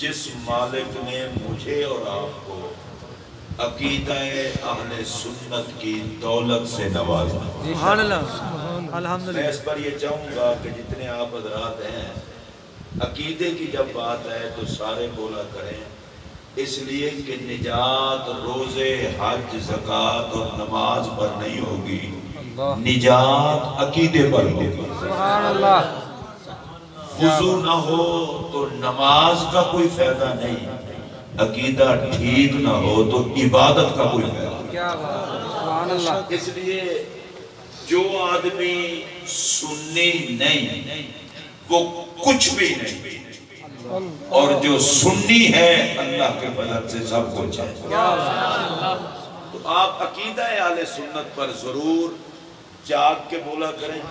جس مالک نے مجھے اور آپ کو عقیدہ اہل سنت کی دولت سے نوازا. سبحان اللہ الحمدللہ. میں اس پر یہ چاہوں گا کہ جتنے آپ حضرات ہیں عقیدے کی جب بات ہے تو سارے بولا کریں، اس لیے کہ نجات روزے حج زکوٰۃ اور نماز پر نہیں ہوگی، نجات عقیدے پر ہوگی. سبحان اللہ. وضو نہ ہو تو نماز کا کوئی فائدہ نہیں، عقیدہ ٹھیک نہ ہو تو عبادت کا کوئی فائدہ نہیں. کیا بات ہے. سبحان اللہ. اس لیے جو آدمی سنی نہیں وہ کچھ بھی نہیں، اور جو سنی ہے اللہ کے فضل سے سب کچھ ہے. تو آپ عقیدہ اہل سنت پر ضرور جاگ کے بولا کریں.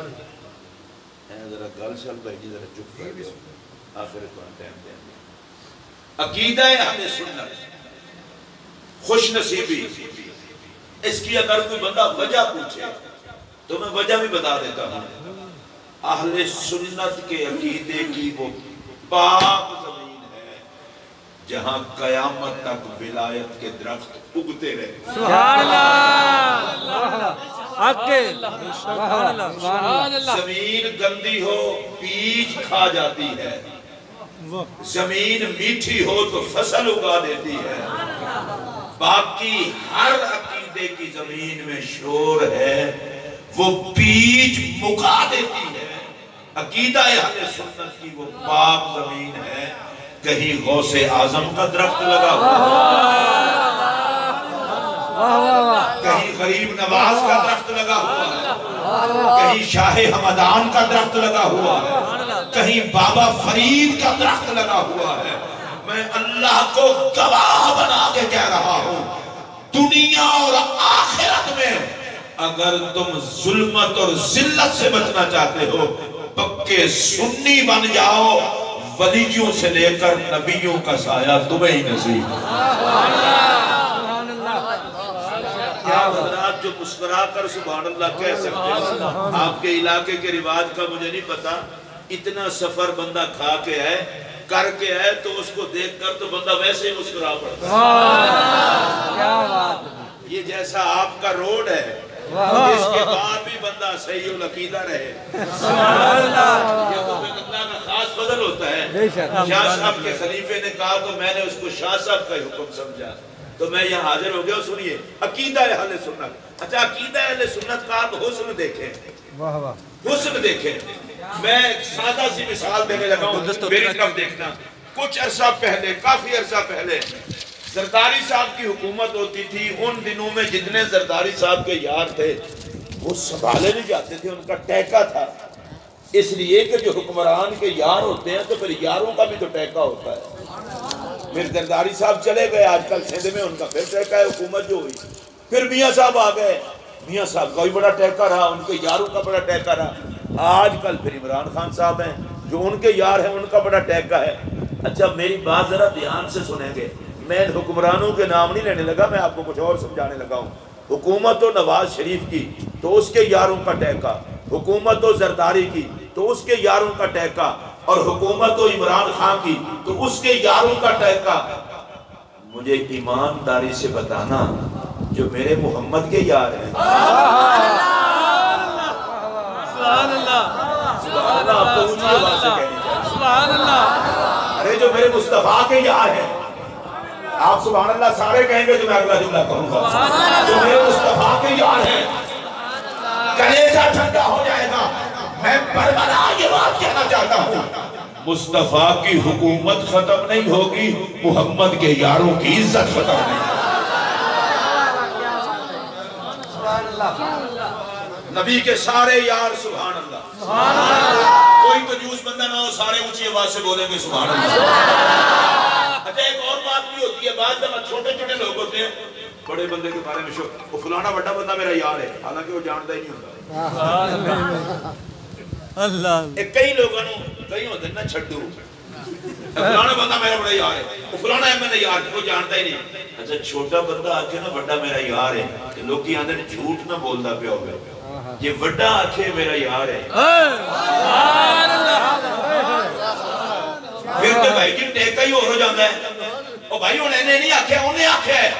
ذرا گل چل بھائی جی، ذرا چپ کر دو، آخر قرآن ٹائم دیں. عقیدہ اہل سنت خوش نصیبی، اس کی اگر کوئی بندہ وجہ پوچھے تو میں وجہ بھی بتا دیتا ہوں. اہل سنت کے عقیدے کی وہ پاک زمین ہے جہاں قیامت تک ولایت کے درخت اگتے رہے. سبحان اللہ. سبحان اللہ. زمین گندی ہو بیج کھا جاتی ہے، زمین میٹھی ہو تو فصل اگا دیتی ہے. باقی ہر عقیدے کی زمین میں شور ہے، وہ بیج مکا دیتی ہے. عقیدہ اہل سنت کی وہ پاک زمین ہے، کہیں غوث اعظم کا درخت لگا ہوا، کہیں غریب نواز کا درخت لگا ہوا ہے، کہیں شاہ ہمدان کا درخت لگا ہوا ہے، کہیں بابا فرید کا درخت لگا ہوا ہے. میں اللہ کو گواہ بنا کے کہہ رہا ہوں، دنیا اور آخرت میں اگر تم ظلمت اور ذلت سے بچنا چاہتے ہو، پکے سنی بن جاؤ، ولیوں سے لے کر نبیوں کا سایہ تمہیں ہی نصیب. آپ حضرات جو مسکرا کر سبحان اللہ کہہ سکتے ہیں، آپ کے علاقے کے رواج کا مجھے نہیں پتا، اتنا سفر بندہ کھا کے ہے کر کے ہے تو اس کو دیکھ کر تو بندہ ویسے ہی مسکرا پڑتا ہے. یہ جیسا آپ کا روڈ ہے اس کے بعد بھی بندہ صحیح العقیدہ رہے، یہ تو اللہ کا خاص فضل ہوتا ہے. شاہ صاحب کے خلیفے نے کہا تو میں نے اس کو شاہ صاحب کا حکم سمجھا تو میں یہاں حاضر ہو گیا. سنیے عقیدہ اہل سنت. اچھا عقیدہ اہل سنت کا آپ حسن دیکھیں، حسن دیکھیں. میں ایک سادہ سی مثال دینے لگا ہوں، میری طرف دیکھنا. کچھ عرصہ پہلے، کافی عرصہ پہلے زرداری صاحب کی حکومت ہوتی تھی. ان دنوں میں جتنے زرداری صاحب کے یار تھے وہ سنبھالے نہیں جاتے تھے، ان کا ٹیکہ تھا. اس لیے کہ جو حکمران کے یار ہوتے ہیں تو پھر یاروں کا بھی تو ٹیکہ ہوتا ہے. پھر زرداری صاحب چلے گئے، آج کل سندھ میں ان کا پھر ٹیکہ ہے، حکومت جو ہوئی. پھر میاں صاحب آ گئے، میاں صاحب کا بھی بڑا ٹیکہ رہا، ان کے یاروں کا بڑا ٹیکہ رہا. آج کل پھر عمران خان صاحب ہیں جو ان کے یار ہیں، ان کا بڑا ٹیکہ ہے. اچھا میری بات ذرا دھیان سے سنیں گے. میں حکمرانوں کے نام نہیں لینے لگا، میں آپ کو کچھ اور سمجھانے لگا ہوں. حکومت و نواز شریف کی تو اس کے یاروں کا ٹیکہ، حکومت و زرداری کی تو اس کے یاروں کا ٹیکہ، اور حکومت و عمران خان کی تو اس کے یاروں کا ٹیکہ. مجھے ایمانداری سے بتانا جو میرے محمد کے یار ہیں، سبحان اللہ. سبحان اللہ، آپ کو اونچی آواز سے کہنی چاہیے. سبحان اللہ. ارے جو میرے مصطفیٰ کے یار ہیں، آپ سبحان اللہ سارے کہیں گے جو میں اگلا جملہ کہوں گا. جو میرے مصطفیٰ کے یار ہیں، کلیجہ ٹھنڈا ہو جائے گا. میں بربلا یہ بات کہنا چاہتا ہوں، مصطفیٰ کی حکومت ختم نہیں ہوگی، محمد کے یاروں کی عزت ختم نہیں ہوگی. نبی کے سارے یار سبحان اللہ. کوئی کنجوس بندہ نہ ہو، سارے اونچی آواز سے بولیں گے سبحان اللہ. اچھا ایک اور بات بھی ہوتی ہے، بعض دفعہ چھوٹے چھوٹے لوگ ہوتے ہیں، بڑے بندے کے بارے میں وہ فلانا بڑا بندہ میرا یار ہے، حالانکہ وہ جانتا ہی نہیں ہوتا. کئی لوگوں کئی ہوتے ہیں نا چھڈو، فلانا بندہ میرا بڑا یار ہے، وہ فلانا ہے میرا یار ہے، وہ جانتا ہی نہیں. اچھا چھوٹا بندہ آکے نا بڑا میرا یار ہے، کہ لوگ کی آندھر جھوٹ نہ بولتا پہ ہوگا. یہ بڑا آکے میرا یار ہے، پھر تو بھائی جی ٹیکا ہی ہو جاتا ہے. او بھائی انہیں نہیں آکھیا, انہیں آکھیا ہے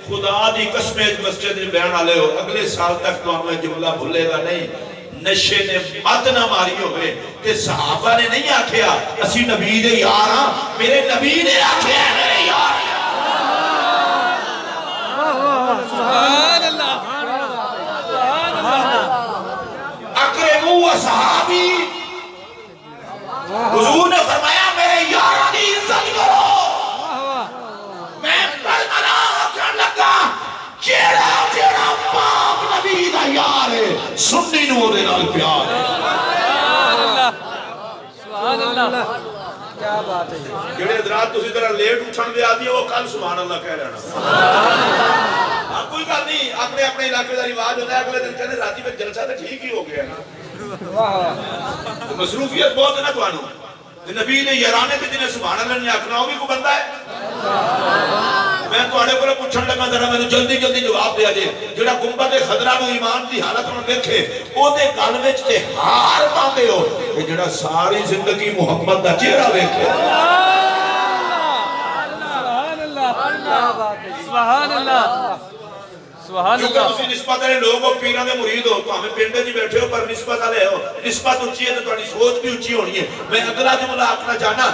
خدا دی قسم مسجد میں بیان والے ہو اگلے سال تک تو ہمیں جملہ بھولے گا نہیں. نشے نے مت نہ ماری ہوئے کہ صحابہ نے نہیں آکھیا اسی نبی دے یار ہاں, میرے نبی نے آکھیا ہے میرے یار. سبحان اللہ, اکرموا اصحابی, حضور نے فرمایا میرے یاروں کی عزت کرو. میں برمنا آکھن لگا جیڑا پاک نبی دا یار ہے سنی نو دے نال پیار ہے. سبحان اللہ, کیا بات ہے. جڑے حضرات تسی ذرا لیٹ اٹھن دے آدی وہ کل سبحان اللہ کہہ لینا. کوئی گل نہیں, اپنے اپنے علاقے دا رواج ہوتا ہے اگلے دن کہنے راتی میں جلسہ تو ٹھیک ہی ہو گیا نا. مصروفیت بہت ہے نا توانوں. نبی نے یارانے تے جنہیں سبحان اللہ نے آکھنا وہ بھی کوئی بندہ ہے. میں تواڈے کول پوچھن لگا ذرا مینوں جلدی جلدی جواب دیا جے جڑا گنبد خضرا نو ایمان دی حالت نوں دیکھے او دے گل وچ تے ہار پاندے ہو کہ جڑا ساری زندگی محمد دا چہرہ ویکھے. سبحان اللہ, سبحان اللہ, سبحان کیونکہ اللہ. تسی نسبت والے لوگ ہو, پیراں دے مرید ہو, تو ہمیں پنڈے جی بیٹھے ہو پر نسبت والے ہو. نسبت اونچی ہے تو تہاڈی سوچ بھی اونچی ہونی ہے. میں اگلا جملہ آکھنا چاہنا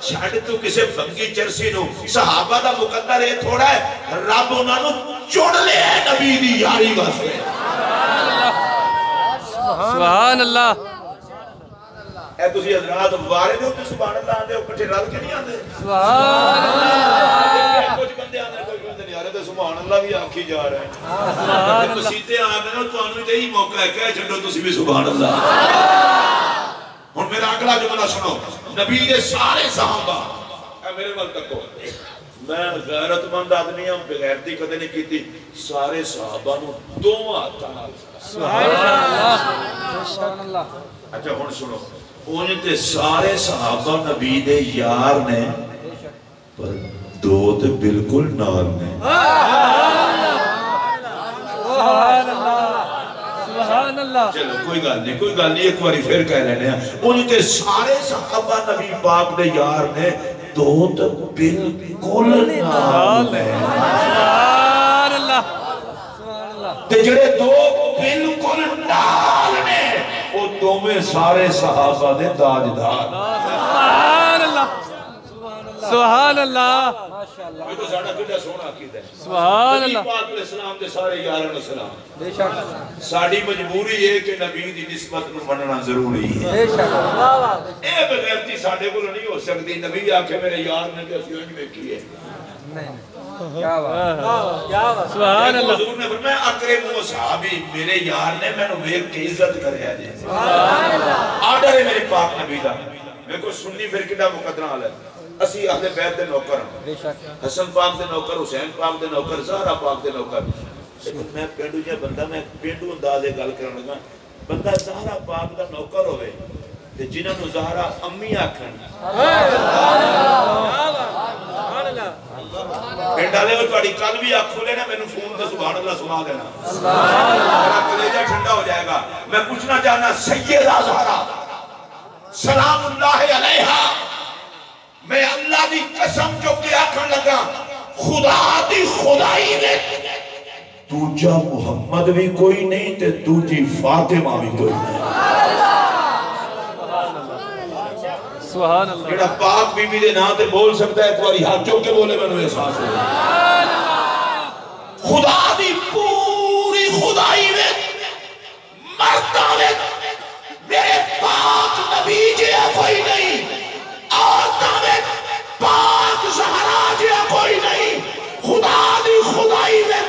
چھڈ تو کسے بنگی چرسی نو, صحابہ دا مقدر یہ تھوڑا ہے رب انہاں نو چن لے نبی دی یاری واسطے. سبحان اللہ. اے تسی حضرات وارے دے تے سبحان اللہ آندے ہو, کٹھے رل کے نہیں آندے. سبحان اللہ, کچھ بندے آندے کوئی بندے نہیں آ رہے تے سبحان اللہ بھی آکھی جا رہے ہیں. مسیتے آ گئے نا تانوں تے ہی موقع ہے کہہ چھڈو تسی بھی سبحان اللہ. ہن میرا اگلا جملہ سنو. نبی دے سارے صحابہ, اے میرے ول تکو, میں غیرت مند آدمی ہوں, بغیرتی کدے نہیں کیتی. سارے صحابہ نو دو ہاتھاں نال سبحان اللہ, سبحان اللہ. اچھا ہن سنو, انہیں تے سارے صحابہ نبی دے یار نے پر دو تے بالکل نال نے. سبحان اللہ, سبحان اللہ. چلو کوئی گل نہیں, ایک باری پھر کہہ لینے ہیں. انہیں تے سارے صحابہ نبی پاک دے یار نے دو تے بالکل نال نے. سبحان اللہ, سبحان اللہ. تے جڑے دو بالکل نال نے وہ دوویں سارے صحابہ دے تاجدار. سبحان اللہ, سبحان اللہ. یہ تو ساڑھا کڑا سونا عقیدہ ہے. سبحان نبی اللہ. پاک علیہ السلام دے سارے یاران السلام. بے شک, ساڑھی مجبوری ہے کہ نبی دی نسبت نو مننا ضروری ہے. بے شک. اے بغیرتی ساڑھے کو نہیں ہو سکتی. نبی آکھے میرے یار نے کہ اسی انج بیکی ہے. کیا بات, سبحان اللہ. حضور نے فرمایا اکرموا اصحابی, میرے یار نے میں نو ویکھ کے عزت کریا جی. آرڈر ہے میرے پاک نبی دا. میں کو سنی پھر کڈا مقدرہ حال ہے. اسی اہل بیت دے نوکر ہوں, حسن پاک دے نوکر, حسین پاک دے نوکر, زہرا پاک دے نوکر. لیکن میں پینڈو جا بندہ, میں پینڈو اندازے گل کرنے لگا, بندہ زہرا پاک دا نوکر ہوئے تے جنہاں نو زہرا امی آکھن. پینڈالے وہ تواڈی کل بھی آنکھ کھولے نا مینوں فون تے سبحان اللہ سنا دینا. میرا کلیجہ ٹھنڈا ہو جائے گا. میں پوچھنا چاہنا سیدہ زہرا سلام اللہ علیہا, میں اللہ دی قسم جو کہ آکھن لگا خدا دی خدائی نے دوجا محمد بھی کوئی نہیں تے دوجی فاطمہ بھی کوئی نہیں. سبحان اللہ. جڑا پاک بی بی دے نام تے بول سکتا ہے تمہاری ہاتھ چوک کے بولے میں احساس ہو. خدا دی پوری خدائی میں مرتا میں میرے پاک نبی جیا کوئی نہیں, آتا میں پاک زہرا جیا کوئی نہیں. خدا دی خدائی میں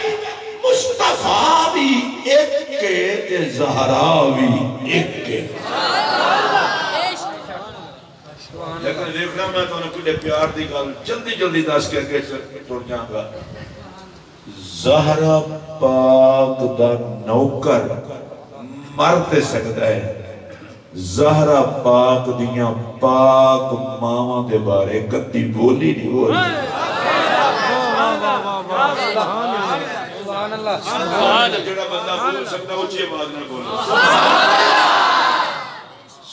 مصطفیٰ بھی ایک کے تے زہرا بھی ایک کے. لیکن دیکھنا میں تو انہوں کڑے پیار دی گل جلدی جلدی دس کر کے ٹوٹ جاؤں گا. زہرا پاک دا نوکر مرتے سکتا ہے, زہرا پاک دیاں پاک ماما دے بارے کتی بولی نہیں بولی. سبحان اللہ. جڑا بندہ بول سکتا اونچی آواز نہ بولو.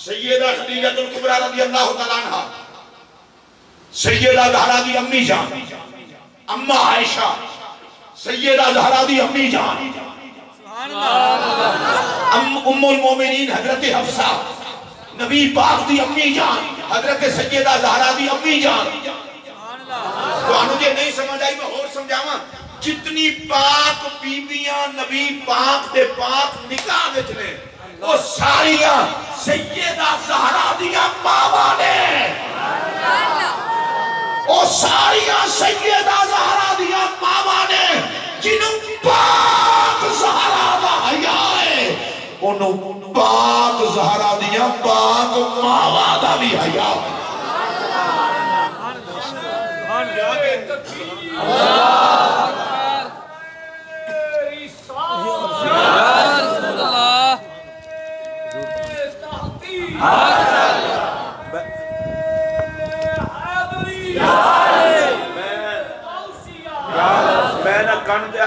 سیدہ خدیجہ الکبریٰ رضی اللہ تعالیٰ عنہ سیدہ زہرا دی امی جان اما عائشہ، سیدہ زہرا دی امی جان ام المومنین حضرت حفصہ، نبی پاک دی امی جان حضرت سیدہ زہرا دی امی جان. تو آنجھے نہیں سمجھ آئی، میں اور سمجھاواں. جتنی پاک بیبیاں نبی پاک دے پاک نکاح وچ نے وہ ساریاں سیدہ زہرا دیا ماما نے، وہ ساریاں سیدہ زہرا دیا ماما نے جنہوں پاک زہرا دا حیاء ہے، انہوں پاک زہرا دیا پاک ماما دا بھی حیاء ہے. میں نہ کن دیا